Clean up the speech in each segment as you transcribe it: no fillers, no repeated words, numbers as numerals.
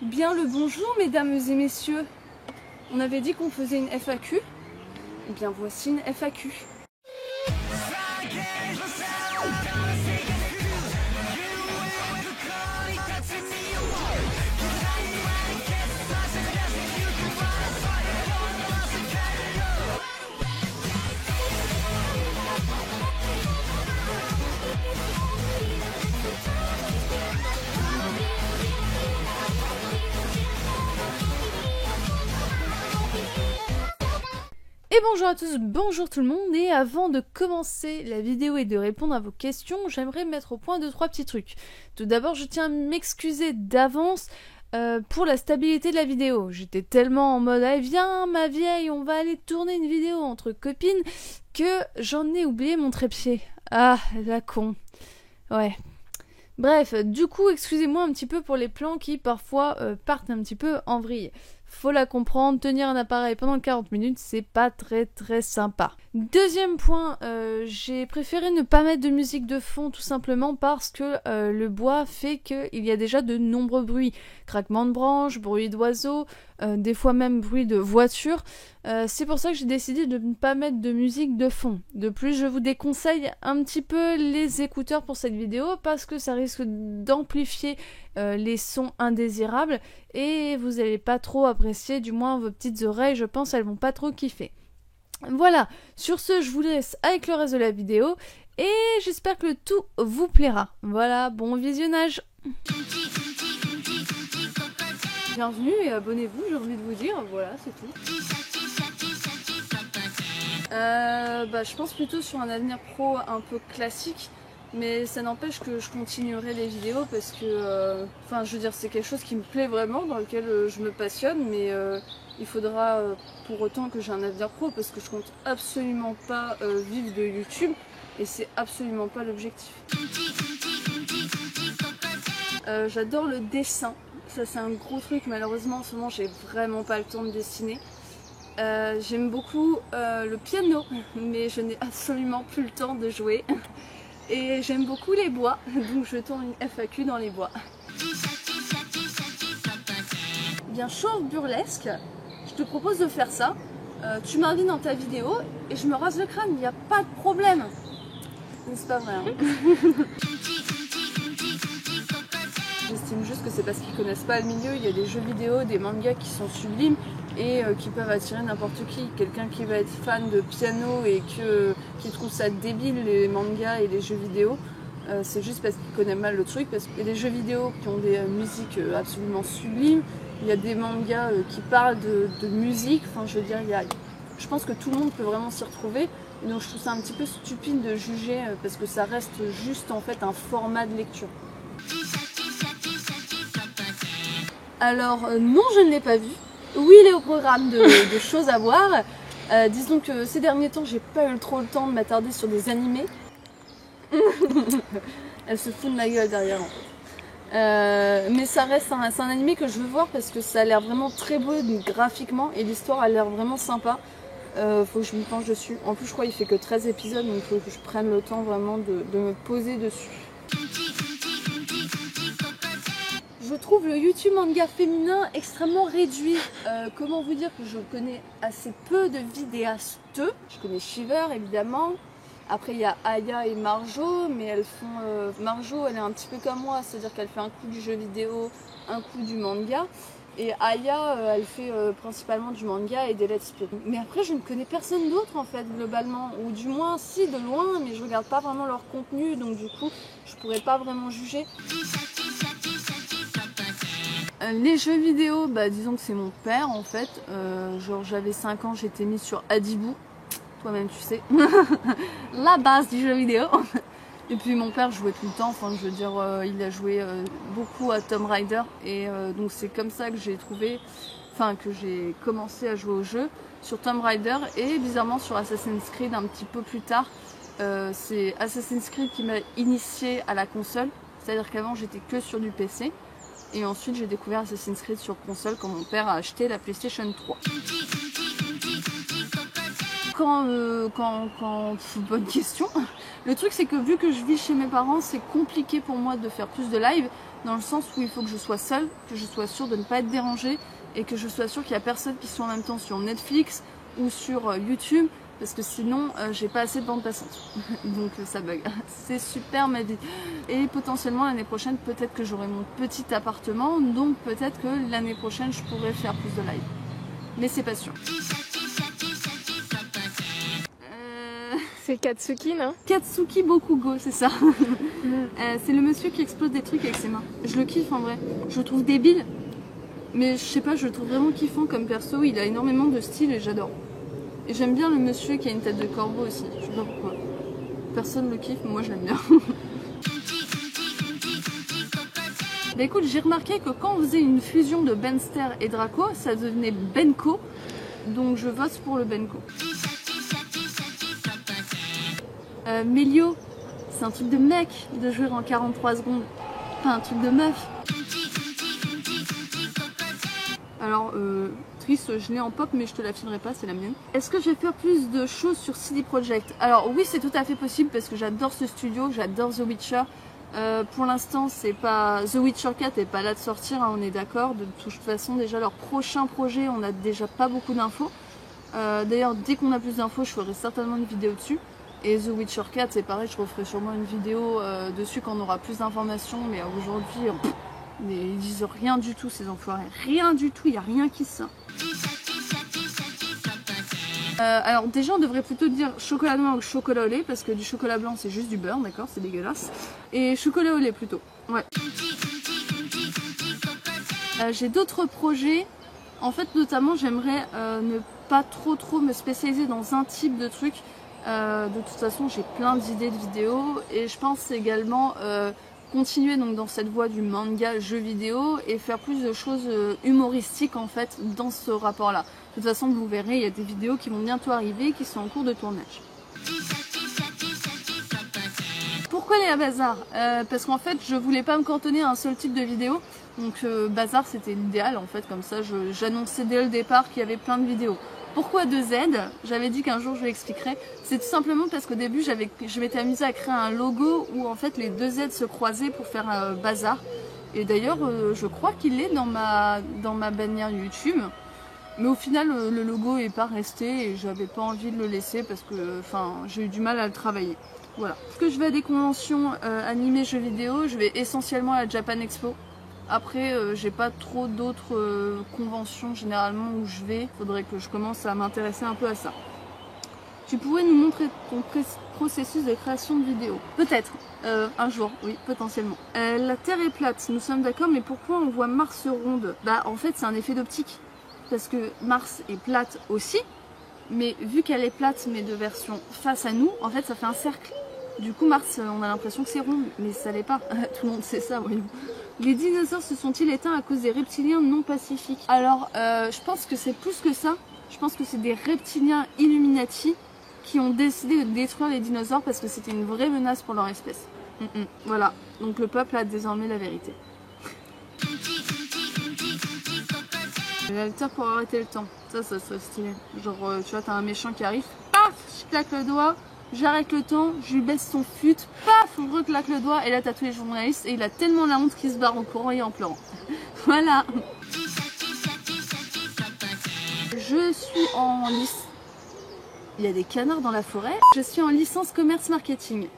Bien le bonjour mesdames et messieurs. On avait dit qu'on faisait une FAQ. Eh bien voici une FAQ. Et bonjour à tous, bonjour tout le monde, et avant de commencer la vidéo et de répondre à vos questions, j'aimerais mettre au point 2-3 petits trucs. Tout d'abord, je tiens à m'excuser d'avance pour la stabilité de la vidéo. J'étais tellement en mode allez, viens ma vieille, on va aller tourner une vidéo entre copines, que j'en ai oublié mon trépied. Ah, la con. Ouais. Bref, du coup, excusez-moi un petit peu pour les plans qui parfois partent un petit peu en vrille. Faut la comprendre, tenir un appareil pendant 40 minutes, c'est pas très sympa. Deuxième point, j'ai préféré ne pas mettre de musique de fond tout simplement parce que le bois fait qu'il y a déjà de nombreux bruits. Craquement de branches, bruit d'oiseaux, des fois même bruit de voiture. C'est pour ça que j'ai décidé de ne pas mettre de musique de fond. De plus, je vous déconseille un petit peu les écouteurs pour cette vidéo parce que ça risque d'amplifier les sons indésirables et vous n'allez pas trop apprécier, du moins vos petites oreilles, je pense, elles vont pas trop kiffer. Voilà, sur ce, je vous laisse avec le reste de la vidéo et j'espère que le tout vous plaira. Voilà, bon visionnage. Bienvenue et abonnez-vous, j'ai envie de vous dire, voilà, c'est tout. Je pense plutôt sur un avenir pro un peu classique, mais ça n'empêche que je continuerai les vidéos parce que, je veux dire, c'est quelque chose qui me plaît vraiment, dans lequel je me passionne, mais il faudra pour autant que j'ai un avenir pro parce que je compte absolument pas vivre de YouTube et c'est absolument pas l'objectif. J'adore le dessin, ça c'est un gros truc, malheureusement en ce moment j'ai vraiment pas le temps de dessiner. J'aime beaucoup le piano, mais je n'ai absolument plus le temps de jouer. Et j'aime beaucoup les bois, donc je tourne une FAQ dans les bois. Bien chaud burlesque, je te propose de faire ça. Tu m'invites dans ta vidéo et je me rase le crâne, il n'y a pas de problème. C'est pas vrai. Hein. J'estime juste que c'est parce qu'ils connaissent pas le milieu. Il y a des jeux vidéo, des mangas qui sont sublimes et qui peuvent attirer n'importe qui. Quelqu'un qui va être fan de piano et qui trouve ça débile, les mangas et les jeux vidéo, c'est juste parce qu'il connaît mal le truc. Parce qu'il y a des jeux vidéo qui ont des musiques absolument sublimes. Il y a des mangas qui parlent de musique. Enfin, je veux dire, je pense que tout le monde peut vraiment s'y retrouver. Et donc je trouve ça un petit peu stupide de juger parce que ça reste juste en fait un format de lecture. Alors non, je ne l'ai pas vu. Oui, il est au programme de choses à voir. Disons que ces derniers temps, j'ai pas eu trop le temps de m'attarder sur des animés. Elle se fout de ma gueule derrière en fait. Mais ça reste c'est un animé que je veux voir parce que ça a l'air vraiment très beau graphiquement et l'histoire a l'air vraiment sympa. Faut que je m'y penche dessus. En plus, je crois qu'il fait que 13 épisodes, donc il faut que je prenne le temps vraiment de me poser dessus. Je trouve le YouTube manga féminin extrêmement réduit. Comment vous dire que je connais assez peu de vidéastes. Je connais Shiver évidemment. Après il y a Aya et Marjo, mais elles font... Marjo elle est un petit peu comme moi, c'est-à-dire qu'elle fait un coup du jeu vidéo, un coup du manga. Et Aya elle fait principalement du manga et des let's play. Mais après je ne connais personne d'autre en fait globalement. Ou du moins si de loin, mais je regarde pas vraiment leur contenu, donc du coup je pourrais pas vraiment juger. Les jeux vidéo, disons que c'est mon père en fait. Genre j'avais 5 ans, j'étais mise sur Adibou. Toi-même tu sais. La base du jeu vidéo. Et puis mon père jouait tout le temps, enfin je veux dire il a joué beaucoup à Tomb Raider. Et donc c'est comme ça que j'ai commencé à jouer au jeu sur Tomb Raider et bizarrement sur Assassin's Creed un petit peu plus tard. C'est Assassin's Creed qui m'a initié à la console. C'est-à-dire qu'avant j'étais que sur du PC. Et ensuite j'ai découvert Assassin's Creed sur console quand mon père a acheté la PlayStation 3. bonne question. Le truc c'est que vu que je vis chez mes parents, c'est compliqué pour moi de faire plus de live, dans le sens où il faut que je sois seule, que je sois sûre de ne pas être dérangée et que je sois sûre qu'il n'y a personne qui soit en même temps sur Netflix ou sur YouTube, parce que sinon j'ai pas assez de bande passante. Donc ça bug. C'est super ma vie. Et potentiellement l'année prochaine, peut-être que j'aurai mon petit appartement, donc peut-être que l'année prochaine je pourrai faire plus de live. Mais c'est pas sûr. C'est Katsuki, non? Katsuki Bokugo, c'est ça. C'est le monsieur qui explose des trucs avec ses mains. Je le kiffe en vrai. Je le trouve débile. Mais je sais pas, je le trouve vraiment kiffant comme perso. Il a énormément de style et j'adore. Et j'aime bien le monsieur qui a une tête de corbeau aussi. Je sais pas pourquoi. Personne le kiffe, mais moi je l'aime bien. Bah écoute, j'ai remarqué que quand on faisait une fusion de Benster et Draco, ça devenait Benko. Donc je vote pour le Benko. Melio, c'est un truc de mec de jouer en 43 secondes. Enfin, un truc de meuf. Alors, triste, je l'ai en pop, mais je te la filerai pas, c'est la mienne. Est-ce que je vais faire plus de choses sur CD Projekt? Alors oui, c'est tout à fait possible parce que j'adore ce studio, j'adore The Witcher. Pour l'instant, c'est pas The Witcher 4 est pas là de sortir, hein, on est d'accord. De toute façon, déjà leur prochain projet, on a déjà pas beaucoup d'infos. D'ailleurs, dès qu'on a plus d'infos, je ferai certainement une vidéo dessus. Et The Witcher 4, c'est pareil, je referai sûrement une vidéo dessus quand on aura plus d'informations. Mais aujourd'hui, ils disent rien du tout, ces enfoirés. Rien du tout, il n'y a rien qui sort. Alors déjà, on devrait plutôt dire chocolat noir ou chocolat au lait, parce que du chocolat blanc, c'est juste du beurre, d'accord, c'est dégueulasse. Et chocolat au lait plutôt, ouais. J'ai d'autres projets. En fait, notamment, j'aimerais ne pas trop me spécialiser dans un type de truc. De toute façon, j'ai plein d'idées de vidéos et je pense également continuer donc dans cette voie du manga jeu vidéo et faire plus de choses humoristiques en fait dans ce rapport-là. De toute façon, vous verrez, il y a des vidéos qui vont bientôt arriver qui sont en cours de tournage. Pourquoi les à Bazar? Parce qu'en fait, je voulais pas me cantonner à un seul type de vidéo. Donc Bazar, c'était l'idéal en fait, comme ça j'annonçais dès le départ qu'il y avait plein de vidéos. Pourquoi 2Z? J'avais dit qu'un jour je l'expliquerai. C'est tout simplement parce qu'au début je m'étais amusée à créer un logo où en fait les 2Z se croisaient pour faire un Bazar. Et d'ailleurs je crois qu'il est dans ma bannière YouTube. Mais au final le logo est pas resté et j'avais pas envie de le laisser parce que j'ai eu du mal à le travailler. Voilà. Est-ce que je vais à des conventions animées jeux vidéo? Je vais essentiellement à la Japan Expo. Après, j'ai pas trop d'autres conventions généralement où je vais. Faudrait que je commence à m'intéresser un peu à ça. Tu pourrais nous montrer ton processus de création de vidéos? Peut-être, un jour, oui, potentiellement. La Terre est plate, nous sommes d'accord, mais pourquoi on voit Mars ronde? Bah, en fait, c'est un effet d'optique. Parce que Mars est plate aussi, mais vu qu'elle est plate, mais de version face à nous, en fait, ça fait un cercle. Du coup, Mars, on a l'impression que c'est rond, mais ça l'est pas. Tout le monde sait ça, voyons. Les dinosaures se sont-ils éteints à cause des reptiliens non pacifiques? Alors, je pense que c'est plus que ça. Je pense que c'est des reptiliens Illuminati qui ont décidé de détruire les dinosaures parce que c'était une vraie menace pour leur espèce. Voilà, donc le peuple a désormais la vérité. L'alter pour arrêter le temps, ça serait stylé. Genre, tu vois, t'as un méchant qui arrive, paf, je claque le doigt. J'arrête le temps, je lui baisse son fut, paf, je reclaque le doigt et là t'as tous les journalistes et il a tellement la honte qu'il se barre en courant et en pleurant. Voilà. Je suis en licence. Il y a des canards dans la forêt. Je suis en licence commerce marketing.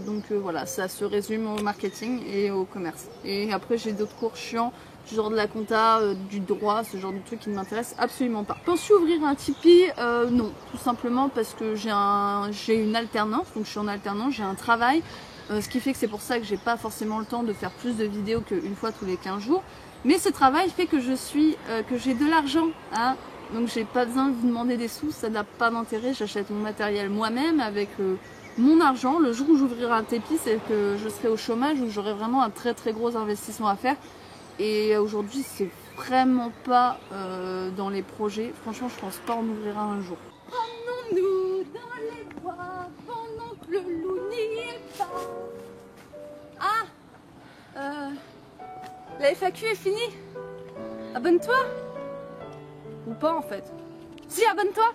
Donc voilà, ça se résume au marketing et au commerce. Et après j'ai d'autres cours chiants. Du genre de la compta, du droit, ce genre de trucs qui ne m'intéressent absolument pas. Penses-tu ouvrir un Tipeee? Non, tout simplement parce que j'ai une alternance, donc je suis en alternance, j'ai un travail, ce qui fait que c'est pour ça que j'ai pas forcément le temps de faire plus de vidéos qu'une fois tous les 15 jours. Mais ce travail fait que que j'ai de l'argent, hein, donc j'ai pas besoin de vous demander des sous, ça n'a pas d'intérêt, j'achète mon matériel moi-même avec mon argent. Le jour où j'ouvrirai un Tipeee, c'est que je serai au chômage ou j'aurai vraiment un très gros investissement à faire. Et aujourd'hui, c'est vraiment pas dans les projets. Franchement, je pense pas en ouvrir un jour. Promenons-nous dans les bois pendant que le loup n'y est pas. Ah, la FAQ est finie. Abonne-toi. Ou pas en fait. Si, abonne-toi.